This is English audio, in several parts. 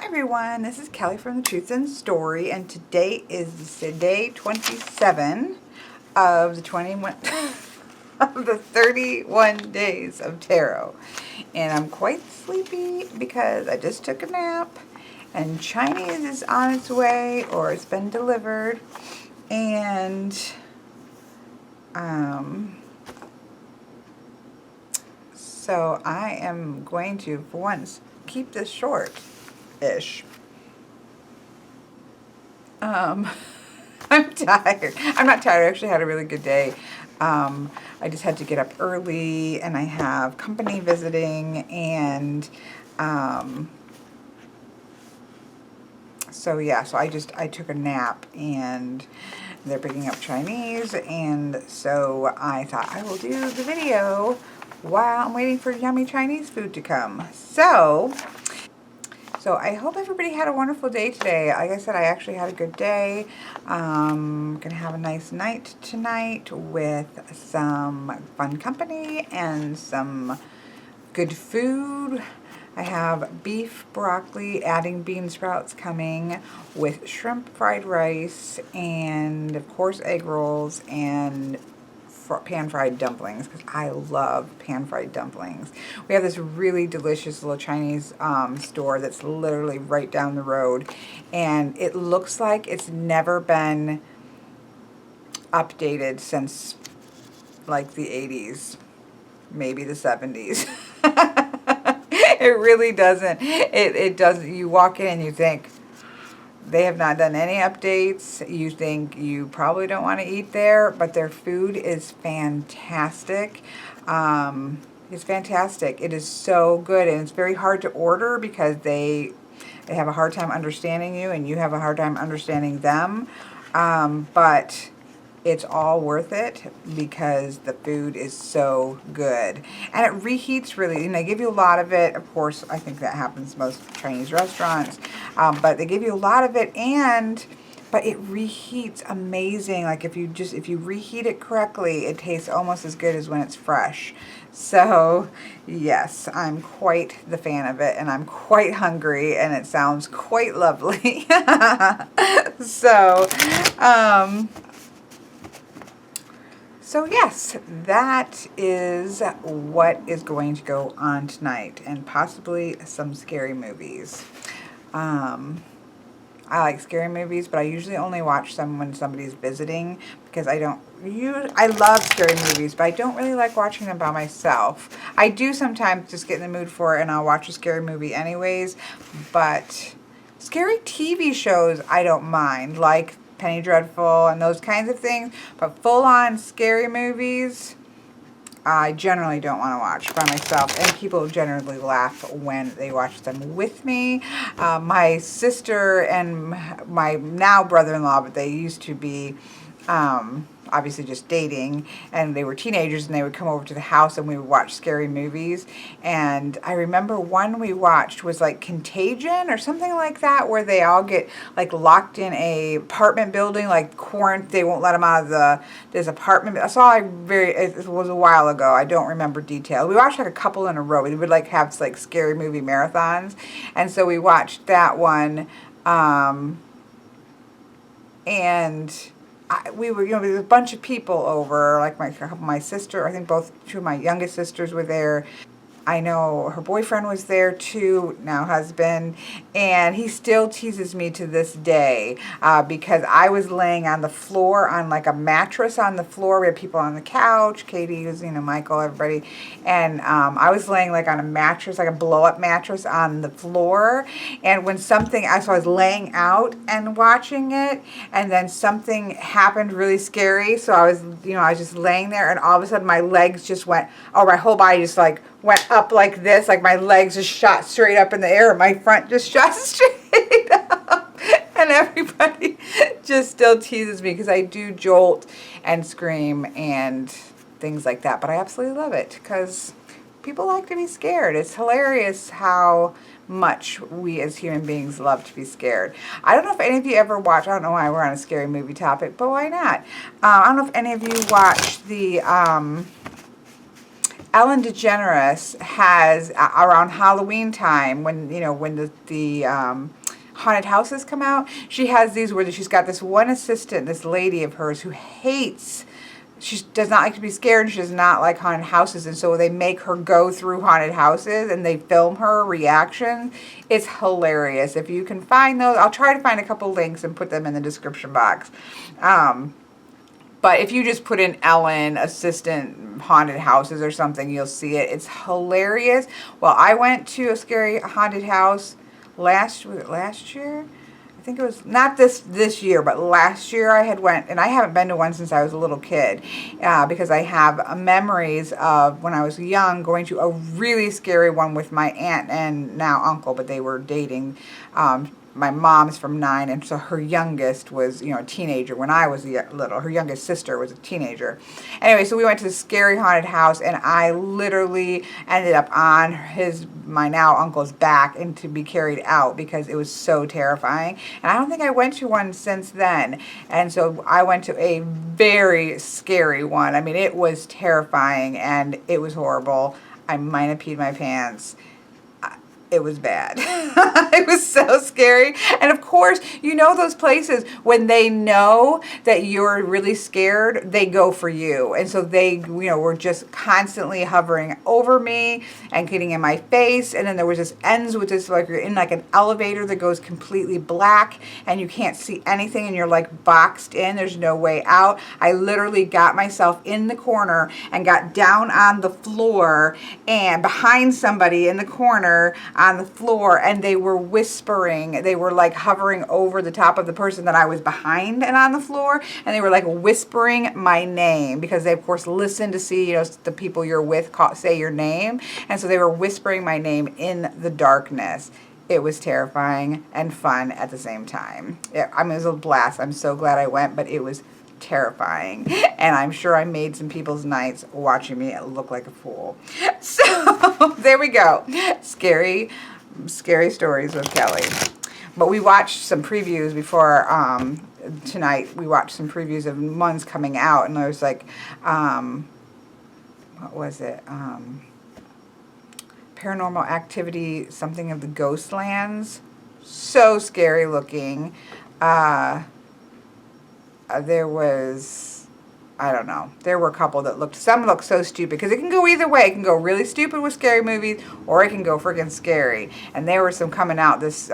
everyone, this is Kelly from The Truth and Story, and today is day 27 of the 21 of the 31 days of tarot. And I'm quite sleepy because I just took a nap, and Chinese is on its way, or it's been delivered, and so I am going to, for once, keep this short-ish. I'm tired. I'm not tired. I actually had a really good day. I just had to get up early, and I have company visiting, and so yeah, so I took a nap, and they're picking up Chinese, and so I thought I will do the video while I'm waiting for yummy Chinese food to come. So I hope everybody had a wonderful day today. Like I said, I actually had a good day. Gonna have a nice night tonight with some fun company and some good food. I have beef, broccoli, adding bean sprouts coming with shrimp fried rice, and of course egg rolls and pan-fried dumplings, because I love pan-fried dumplings. We have this really delicious little Chinese store that's literally right down the road, and it looks like it's never been updated since like the 80s, maybe the 70s. It really doesn't. It doesn't. You walk in and you think, they have not done any updates. You think you probably don't want to eat there, but their food is fantastic. It's fantastic. It is so good, and it's very hard to order because they have a hard time understanding you, and you have a hard time understanding them. But it's all worth it because the food is so good, and it reheats really. And they give you a lot of it. Of course, I think that happens most Chinese restaurants, but they give you a lot of it, but it reheats amazing. Like if you reheat it correctly, it tastes almost as good as when it's fresh. So yes, I'm quite the fan of it, and I'm quite hungry, and it sounds quite lovely. So yes, that is what is going to go on tonight, and possibly some scary movies. I like scary movies, but I usually only watch them when somebody's visiting, because I love scary movies, but I don't really like watching them by myself. I do sometimes just get in the mood for it, and I'll watch a scary movie anyways, but scary TV shows I don't mind, like Penny Dreadful and those kinds of things, but full-on scary movies, I generally don't want to watch by myself, and people generally laugh when they watch them with me. My sister and my now brother-in-law, but they used to be obviously just dating, and they were teenagers, and they would come over to the house and we would watch scary movies. And I remember one we watched was like Contagion or something like that, where they all get like locked in a apartment building, like quarantine. They won't let them out of this apartment. That's all it was a while ago. I don't remember details. We watched like a couple in a row. We would like have like scary movie marathons, and so we watched that one, and we were, there was a bunch of people over, like my sister, I think two of my youngest sisters were there. I know her boyfriend was there too, now husband, and he still teases me to this day because I was laying on the floor on like a mattress on the floor. We had people on the couch, Katie, who's, Michael, everybody, and I was laying like on a mattress, like a blow-up mattress on the floor, and when so I was laying out and watching it, and then something happened really scary, so I was just laying there, and all of a sudden my legs just went, my whole body just like went up like this, like my legs just shot straight up in the air, my front just shot straight up, and everybody just still teases me because I do jolt and scream and things like that, but I absolutely love it because people like to be scared. It's hilarious how much we as human beings love to be scared. I don't know if any of you ever watch, I don't know why we're on a scary movie topic, but why not? I don't know if any of you watch the Ellen DeGeneres has around Halloween time, when the haunted houses come out, she has these where she's got this one assistant, this lady of hers who hates. She does not like to be scared, and she does not like haunted houses, and so they make her go through haunted houses and they film her reaction. It's hilarious. If you can find those, I'll try to find a couple links and put them in the description box. But if you just put in Ellen assistant haunted houses or something, you'll see it. It's hilarious. Well, I went to a scary haunted house last year? I think it was not this year, but last year I had went, and I haven't been to one since I was a little kid, because I have memories of when I was young going to a really scary one with my aunt and now uncle, but they were dating. My mom's from 9, and so her youngest was, a teenager when I was little. Her youngest sister was a teenager. Anyway, so we went to this scary haunted house, and I literally ended up on my now uncle's back and to be carried out because it was so terrifying. And I don't think I went to one since then. And so I went to a very scary one. I mean, it was terrifying and it was horrible. I might have peed my pants. It was bad. It was so scary. And of course, those places, when they know that you're really scared, they go for you. And so they, were just constantly hovering over me and getting in my face. And then there was this ends with this, like you're in like an elevator that goes completely black and you can't see anything and you're like boxed in. There's no way out. I literally got myself in the corner and got down on the floor and behind somebody in the corner on the floor, and they were whispering. They were like hovering over the top of the person that I was behind and on the floor, and they were like whispering my name because they of course listen to see the people you're with say your name, and so they were whispering my name in the darkness. It was terrifying and fun at the same time. It was a blast. I'm so glad I went, but it was terrifying, and I'm sure I made some people's nights watching me look like a fool. So there we go. Scary stories with Kelly. But we watched some previews before tonight. We watched some previews of ones coming out, and there was like what was it, Paranormal Activity, something of the Ghostlands. So scary looking. There was, I don't know, there were a couple that some looked so stupid, because it can go either way. It can go really stupid with scary movies, or it can go freaking scary. And there were some coming out this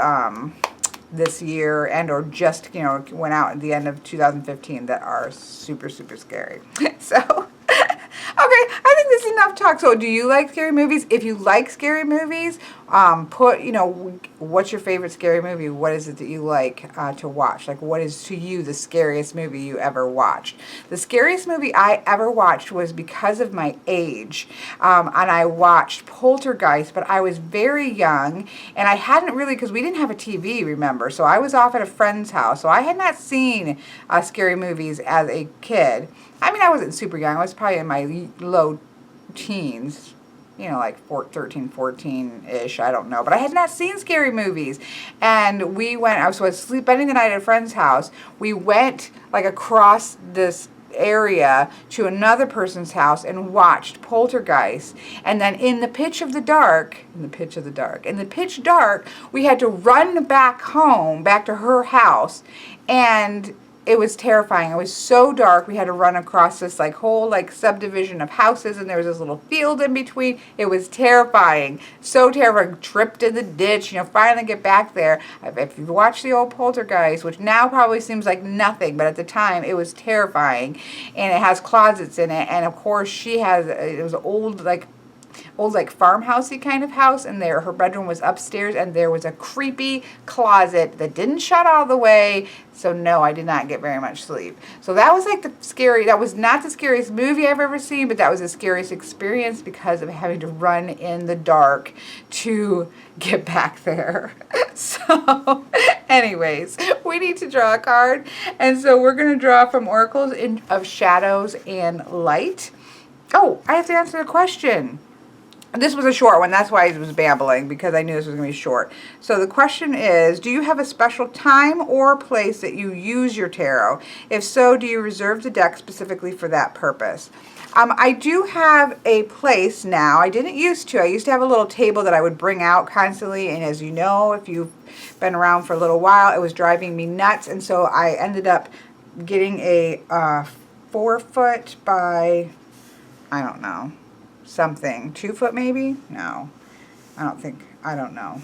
year, and or just, went out at the end of 2015 that are super, super scary. So, okay, I think this is enough talk. So do you like scary movies? If you like scary movies, put, what's your favorite scary movie? What is it that you like to watch? Like, what is to you the scariest movie you ever watched? The scariest movie I ever watched was because of my age. And I watched Poltergeist, but I was very young, and I hadn't really, because we didn't have a TV, remember? So I was off at a friend's house. So I had not seen scary movies as a kid. I mean, I wasn't super young. I was probably in my low teens, like 13, 14-ish, I don't know. But I had not seen scary movies. And we went, I was spending the night at a friend's house. We went like across this area to another person's house and watched Poltergeist. And then in the pitch dark, we had to run back home, back to her house, and it was terrifying. It was so dark. We had to run across this whole subdivision of houses, and there was this little field in between. It was terrifying. So terrifying. Tripped in the ditch, finally get back there. If you watch the old Poltergeist, which now probably seems like nothing, but at the time it was terrifying. And it has closets in it, and of course it was old farmhousey kind of house, and her bedroom was upstairs, and there was a creepy closet that didn't shut all the way. So no, I did not get very much sleep. So that was that was not the scariest movie I've ever seen, but that was the scariest experience because of having to run in the dark to get back there. So anyways, we need to draw a card, and so we're going to draw from Oracles of Shadows and Light. Oh, I have to answer the question. This was a short one. That's why I was babbling, because I knew this was going to be short. So the question is, do you have a special time or place that you use your tarot? If so, do you reserve the deck specifically for that purpose? I do have a place now. I didn't used to. I used to have a little table that I would bring out constantly. And as you know, if you've been around for a little while, it was driving me nuts. And so I ended up getting a 4-foot by, I don't know, something. 2-foot maybe? No. I don't know.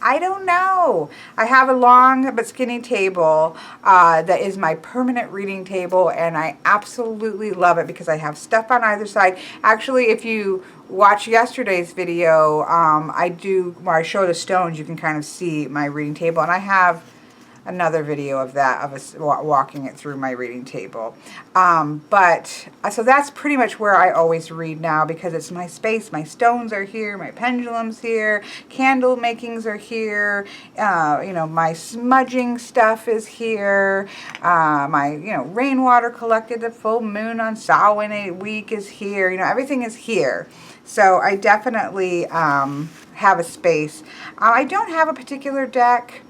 I don't know. I have a long but skinny table that is my permanent reading table, and I absolutely love it because I have stuff on either side. Actually, if you watch yesterday's video, where I show the stones, you can kind of see my reading table, and I have another video of that, of us walking it through my reading table. So that's pretty much where I always read now, because it's my space. My stones are here, my pendulum's here, candle makings are here, my smudging stuff is here, my, rainwater collected at full moon on Samhain week is here, everything is here. So I definitely have a space. I don't have a particular deck.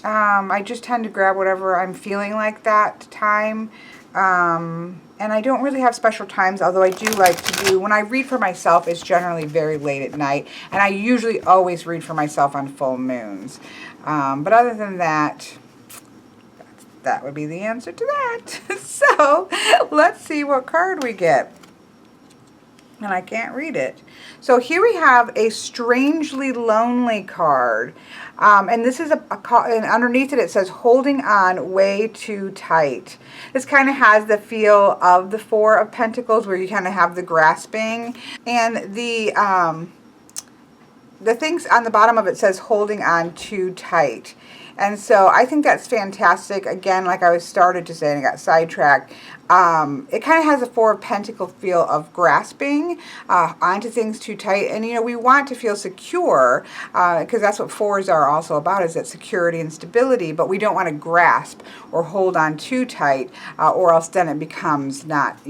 I just tend to grab whatever I'm feeling like that time. And I don't really have special times, although I do like to do, when I read for myself, it's generally very late at night. And I usually always read for myself on full moons. But other than that, that would be the answer to that. So let's see what card we get. And I can't read it. So here we have a strangely lonely card. And this is and underneath it says holding on way too tight. This kind of has the feel of the Four of Pentacles, where you kind of have the grasping. And the things on the bottom of it says holding on too tight. And so I think that's fantastic. Again, like I was started to say and I got sidetracked. It kind of has a Four of Pentacles feel of grasping onto things too tight. And, we want to feel secure, because that's what fours are also about, is that security and stability. But we don't want to grasp or hold on too tight, or else then it becomes not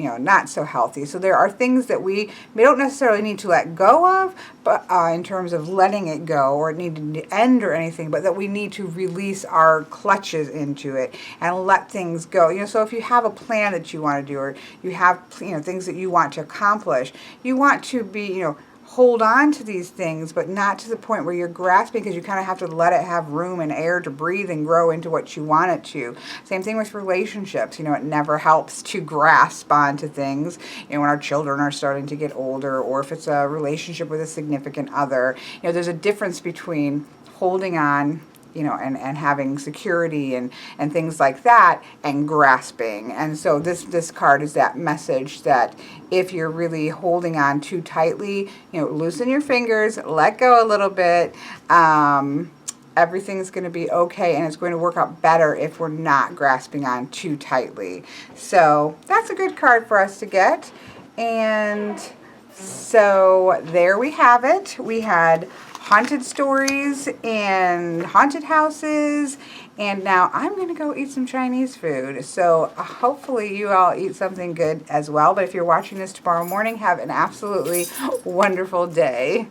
so healthy. So there are things that we don't necessarily need to let go of, but in terms of letting it go, or it needing to end or anything, but that we need to release our clutches into it and let things go. So if you have a plan that you want to do, or you have things that you want to accomplish, you want to be hold on to these things, but not to the point where you're grasping, because you kind of have to let it have room and air to breathe and grow into what you want it to. Same thing with relationships. It never helps to grasp onto things, when our children are starting to get older, or if it's a relationship with a significant other. There's a difference between holding on, and having security and things like that, and grasping. And so this card is that message that if you're really holding on too tightly, loosen your fingers, let go a little bit. Everything's going to be okay, and it's going to work out better if we're not grasping on too tightly. So that's a good card for us to get. And so there we have it. We had haunted stories and haunted houses, and now I'm going to go eat some Chinese food. So hopefully you all eat something good as well. But if you're watching this tomorrow morning, have an absolutely wonderful day.